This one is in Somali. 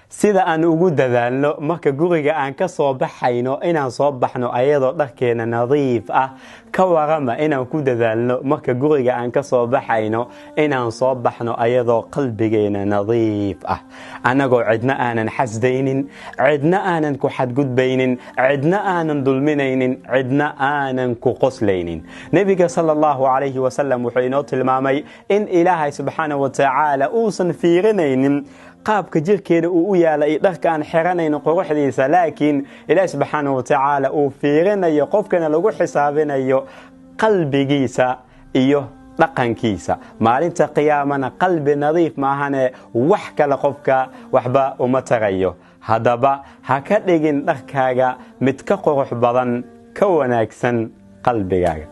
sida aan ugu dadaalno marka guriga aan ka soo baxayno inaan soo baxno ayadoo dharkeena nadiif ah ka warama inaan ku dadaalno marka guriga aan ka soo baxayno inaan soo baxno ayadoo qalbigeena nadiif ah anagoo cidna aanan xasdaynin cidna aanan ku xadgudbaynin cidna aanan dulminaynin cidna aanan ku qoslaynin nabiga sallallahu alayhi wasallam wuxuu inoo tilmaamay in ilaahay subhanahu wa ta'ala uusan fiirinaynin qaabka jirkeena uu u yaalay dharkaan xiranayno quruxdiisa laakiin ilaahay subhanahu wa ta'ala uu fiirinayo qofkana lagu xisaabinayo qalbigiisa iyo dhaqankiisa maalinta qiyaamana qalbi nadiif maahane wax kale qofka waxba uma tagayo hadaba ha ka dhigin dharkaaga mid ka qurux badan ka wanaagsan qalbigaaga